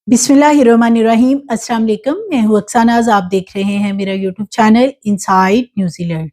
बिस्मिल्लाहिर्रहमानिर्रहीम। अस्सलाम वालेकुम। मैं हूँ अक्सानाज़। आप देख रहे हैं मेरा YouTube channel inside New Zealand.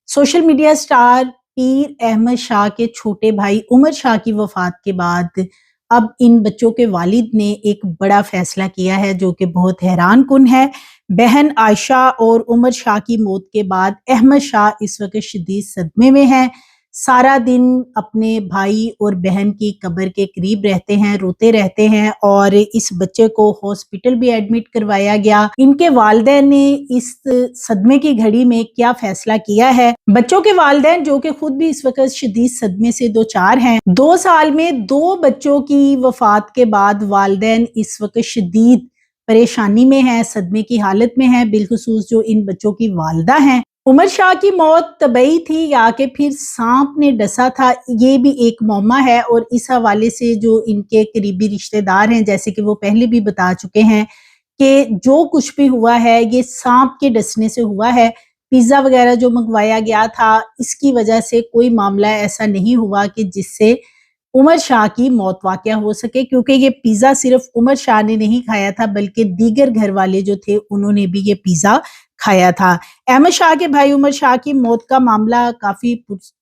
Social media star पीर अहमद शाह के छोटे भाई उमर शाह की वफात के बाद अब इन बच्चों के वालिद ने एक बड़ा फैसला किया है जो कि बहुत हैरान कुन है। बहन आयशा और उमर शाह की मौत के बाद अहमद शाह इस वक्त शदीद सदमे में हैं। सारा दिन अपने भाई और बहन की कब्र के करीब रहते हैं, रोते रहते हैं और इस बच्चे को हॉस्पिटल भी एडमिट करवाया गया। इनके वालिदैन ने इस सदमे की घड़ी में क्या फैसला किया है। बच्चों के वालिदैन जो कि खुद भी इस वक्त शदीद सदमे से दो चार हैं। 2 साल में 2 बच्चों की वफात के बाद वालिदैन इस वक्त शदीद परेशानी में है, सदमे की हालत में है, बिलखुसूस जो इन बच्चों की वालिदा हैं। उमर शाह की मौत तबई थी या कि फिर सांप ने डसा था, ये भी एक मौमा है। और इस हवाले से जो इनके करीबी रिश्तेदार हैं, जैसे कि वो पहले भी बता चुके हैं कि जो कुछ भी हुआ है ये सांप के डसने से हुआ है। पिज्ज़ा वगैरह जो मंगवाया गया था इसकी वजह से कोई मामला ऐसा नहीं हुआ कि जिससे उमर शाह की मौत वाक़या हो सके, क्योंकि ये पिज़्ज़ा सिर्फ उमर शाह ने नहीं खाया था बल्कि दीगर घर वाले जो थे उन्होंने भी ये पिज़्ज़ा खाया था। अहमद शाह के भाई उमर शाह की मौत का मामला काफ़ी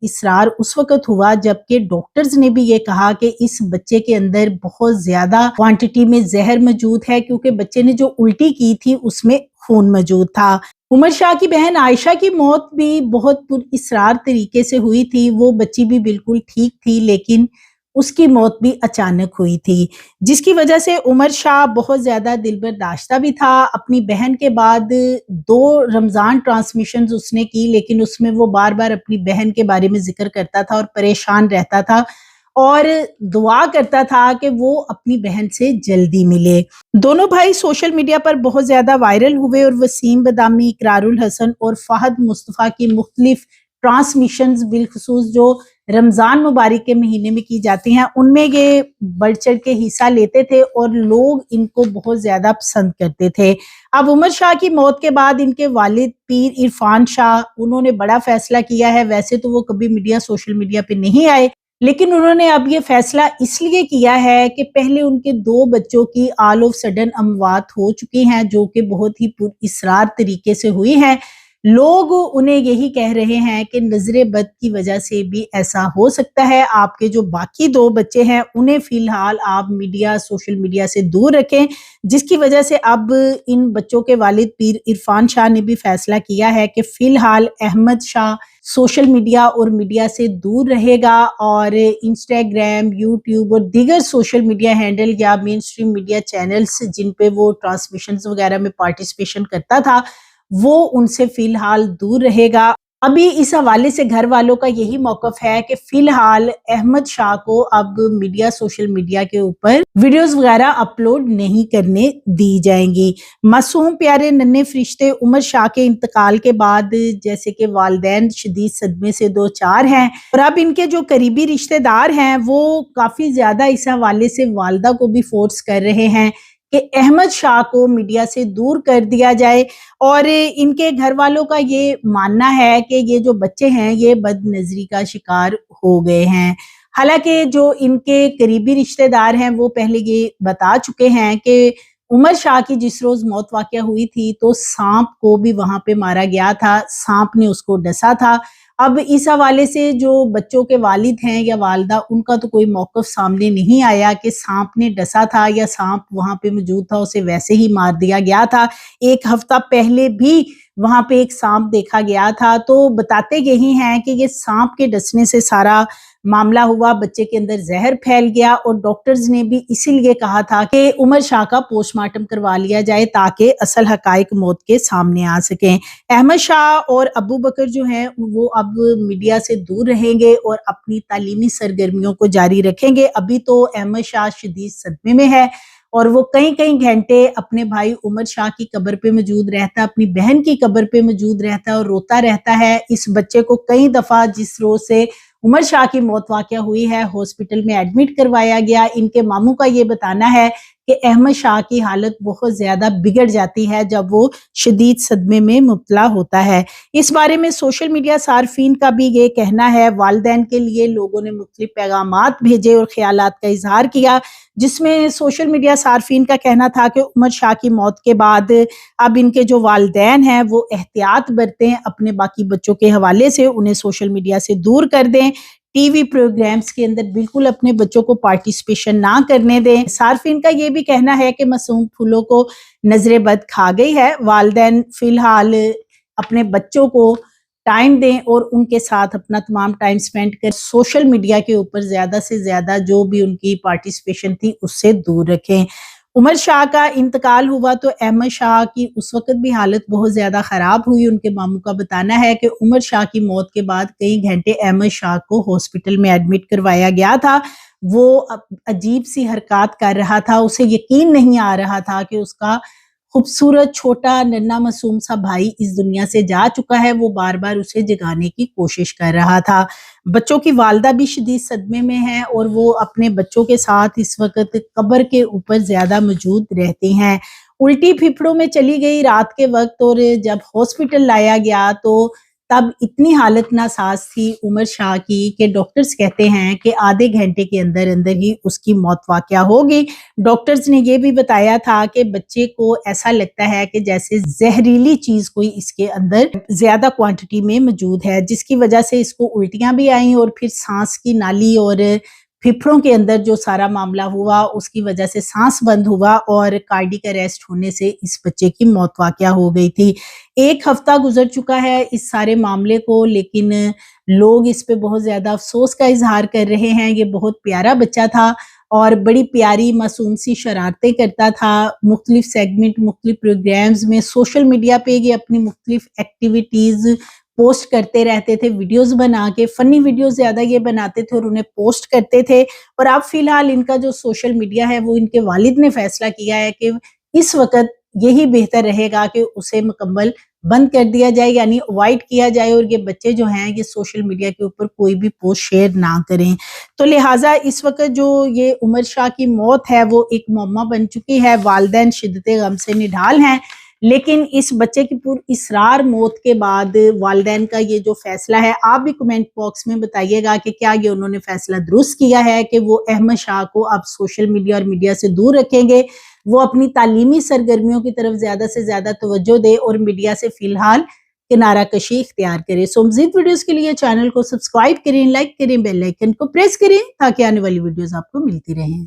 इसरार उस वक़्त हुआ जबकि डॉक्टर्स ने भी ये कहा कि इस बच्चे के अंदर बहुत ज़्यादा क्वांटिटी में ज़हर मौजूद है, क्योंकि बच्चे ने जो उल्टी की थी उसमें खून मौजूद था। उमर शाह की बहन आयशा की मौत भी बहुत पुरइसरार तरीके से हुई थी। वो बच्ची भी बिल्कुल ठीक थी लेकिन उसकी मौत भी अचानक हुई थी, जिसकी वजह से उमर शाह बहुत ज़्यादा दिलबर्दाश्ता भी था। अपनी बहन के बाद 2 रमज़ान ट्रांसमिशंस उसने की लेकिन उसमें वो बार-बार अपनी बहन के बारे में ज़िक्र करता था और परेशान रहता था और दुआ करता था कि वो अपनी बहन से जल्दी मिले। दोनों भाई सोशल मीडिया पर बहुत ज़्यादा वायरल हुए और वसीम बदामी, इकरारुल हसन और फहद मुस्तफ़ा की मुख्तलिफ ट्रांसमिशंस बिलखुसूस जो रमज़ान मुबारक के महीने में की जाती हैं उनमें ये बढ़ चढ़ के हिस्सा लेते थे और लोग इनको बहुत ज़्यादा पसंद करते थे। अब उमर शाह की मौत के बाद इनके वालिद पीर इरफान शाह उन्होंने बड़ा फैसला किया है। वैसे तो वो कभी सोशल मीडिया पे नहीं आए, लेकिन उन्होंने अब ये फैसला इसलिए किया है कि पहले उनके 2 बच्चों की ऑल ऑफ सडन अमवात हो चुकी हैं जो कि बहुत ही पुरइसरार तरीके से हुई हैं। लोग उन्हें यही कह रहे हैं कि नजरे बद की वजह से भी ऐसा हो सकता है। आपके जो बाकी 2 बच्चे हैं उन्हें फिलहाल आप सोशल मीडिया से दूर रखें, जिसकी वजह से अब इन बच्चों के वालिद पीर इरफान शाह ने भी फैसला किया है कि फिलहाल अहमद शाह सोशल मीडिया और मीडिया से दूर रहेगा और इंस्टाग्राम, यूट्यूब और दीगर सोशल मीडिया हैंडल या मेन स्ट्रीम मीडिया चैनल्स जिन पे वो ट्रांसमिशंस वगैरह में पार्टिसिपेशन करता था वो उनसे फिलहाल दूर रहेगा। अभी इस हवाले से घर वालों का यही मौक़िफ़ है कि फिलहाल अहमद शाह को अब सोशल मीडिया के ऊपर वीडियोस वगैरह अपलोड नहीं करने दी जाएंगी। मासूम प्यारे नन्हे फरिश्ते उमर शाह के इंतकाल के बाद जैसे कि वालिदैन शदीद सदमे से दो चार हैं और अब इनके जो करीबी रिश्तेदार हैं वो काफ़ी ज़्यादा इस हवाले से वालिदा को भी फोर्स कर रहे हैं कि अहमद शाह को मीडिया से दूर कर दिया जाए। और इनके घर वालों का ये मानना है कि ये जो बच्चे हैं ये बदनजरी का शिकार हो गए हैं। हालांकि जो इनके करीबी रिश्तेदार हैं वो पहले ये बता चुके हैं कि उमर शाह की जिस रोज मौत वाक़या हुई थी तो सांप को भी वहां पे मारा गया था, सांप ने उसको डसा था। अब इस हवाले से जो बच्चों के वालिद हैं या वालिदा उनका तो कोई मौक़िफ़ सामने नहीं आया कि सांप ने डसा था या सांप वहां पे मौजूद था, उसे वैसे ही मार दिया गया था। 1 हफ्ता पहले भी वहां पे एक सांप देखा गया था। तो बताते यही हैं कि ये सांप के डसने से सारा मामला हुआ, बच्चे के अंदर जहर फैल गया और डॉक्टर्स ने भी इसीलिए कहा था कि उमर शाह का पोस्टमार्टम करवा लिया जाए ताकि असल हकाइक मौत के सामने आ सकें। अहमद शाह और अबू बकर जो हैं वो अब मीडिया से दूर रहेंगे और अपनी तालीमी सरगर्मियों को जारी रखेंगे। अभी तो अहमद शाह शदीद सदमे में है और वो कई घंटे अपने भाई उमर शाह की कब्र पे मौजूद रहता है, अपनी बहन की कब्र पे मौजूद रहता है और रोता रहता है। इस बच्चे को कई दफा जिस रोज से उमर शाह की मौत वाक़या हुई है हॉस्पिटल में एडमिट करवाया गया। इनके मामू का ये बताना है کہ احمد شاہ کی حالت بہت زیادہ بگڑ جاتی ہے جب وہ شدید صدمے میں مبتلا ہوتا ہے۔ اس بارے میں سوشل میڈیا صارفین کا بھی یہ کہنا ہے۔ والدین کے لیے لوگوں نے مختلف پیغامات بھیجے اور خیالات کا اظہار کیا، جس میں سوشل میڈیا صارفین کا کہنا تھا کہ عمر شاہ کی موت کے بعد اب ان کے جو والدین ہیں وہ احتیاط برتیں، اپنے باقی بچوں کے حوالے سے انہیں سوشل میڈیا سے دور کر دیں، ٹی وی پروگرامز کے اندر بالکل اپنے بچوں کو پارٹیسپیشن نہ کرنے دیں۔ صارفین کا یہ بھی کہنا ہے کہ معصوم پھولوں کو نظر بد کھا گئی ہے، والدین فی الحال اپنے بچوں کو ٹائم دیں اور ان کے ساتھ اپنا تمام ٹائم سپینڈ کر سوشل میڈیا کے اوپر زیادہ سے زیادہ جو بھی ان کی پارٹیسپیشن تھی اس سے دور رکھیں۔ عمر شاہ کا انتقال ہوا تو احمد شاہ کی اس وقت بھی حالت بہت زیادہ خراب ہوئی۔ ان کے ماموں کا بتانا ہے کہ عمر شاہ کی موت کے بعد کئی گھنٹے احمد شاہ کو ہاسپٹل میں ایڈمٹ کروایا گیا تھا۔ وہ عجیب سی حرکات کر رہا تھا، اسے یقین نہیں آ رہا تھا کہ اس کا خوبصورت چھوٹا ننھا معصوم سا بھائی اس دنیا سے جا چکا ہے۔ وہ بار بار اسے جگانے کی کوشش کر رہا تھا۔ بچوں کی والدہ بھی شدید صدمے میں ہیں اور وہ اپنے بچوں کے ساتھ اس وقت قبر کے اوپر زیادہ موجود رہتی ہیں۔ الٹی پھیپھڑوں میں چلی گئی رات کے وقت، اور جب ہاسپٹل لایا گیا تو تب اتنی حالت ناساز تھی عمر شاہ کی کہ ڈاکٹرز کہتے ہیں کہ آدھے گھنٹے کے اندر اندر ہی اس کی موت واقع ہوگی۔ ڈاکٹرز نے یہ بھی بتایا تھا کہ بچے کو ایسا لگتا ہے کہ جیسے زہریلی چیز کوئی اس کے اندر زیادہ کوانٹٹی میں موجود ہے، جس کی وجہ سے اس کو الٹیاں بھی آئیں اور پھر سانس کی نالی اور پھیپھڑوں کے اندر جو سارا معاملہ ہوا اس کی وجہ سے سانس بند ہوا اور کارڈیک اریسٹ ہونے سے اس بچے کی موت واقع ہو گئی تھی۔ ایک ہفتہ گزر چکا ہے اس سارے معاملے کو، لیکن لوگ اس پہ بہت زیادہ افسوس کا اظہار کر رہے ہیں۔ یہ بہت پیارا بچہ تھا اور بڑی پیاری معصوم سی شرارتیں کرتا تھا۔ مختلف سیگمنٹ، مختلف پروگرامز میں سوشل میڈیا پہ یہ اپنی مختلف ایکٹیویٹیز پوسٹ کرتے رہتے تھے، ویڈیوز بنا کے، فنی ویڈیوز زیادہ یہ بناتے تھے اور انہیں پوسٹ کرتے تھے۔ اور اب فی الحال ان کا جو سوشل میڈیا ہے وہ ان کے والد نے فیصلہ کیا ہے کہ اس وقت یہی بہتر رہے گا کہ اسے مکمل بند کر دیا جائے، یعنی اوائڈ کیا جائے، اور یہ بچے جو ہیں یہ سوشل میڈیا کے اوپر کوئی بھی پوسٹ شیئر نہ کریں۔ تو لہٰذا اس وقت جو یہ عمر شاہ کی موت ہے وہ ایک معمہ بن چکی ہے، والدین شدت غم سے نڈھال ہیں، لیکن اس بچے کی پر اسرار موت کے بعد والدین کا یہ جو فیصلہ ہے، آپ بھی کمنٹ باکس میں بتائیے گا کہ کیا یہ انہوں نے فیصلہ درست کیا ہے کہ وہ احمد شاہ کو اب سوشل میڈیا اور میڈیا سے دور رکھیں گے، وہ اپنی تعلیمی سرگرمیوں کی طرف زیادہ سے زیادہ توجہ دے اور میڈیا سے فی الحال کنارہ کشی اختیار کرے۔ سو مزید ویڈیوز کے لیے چینل کو سبسکرائب کریں، لائک کریں، بیل آئیکن کو پریس کریں تاکہ آنے والی ویڈیوز آپ کو ملتی رہیں۔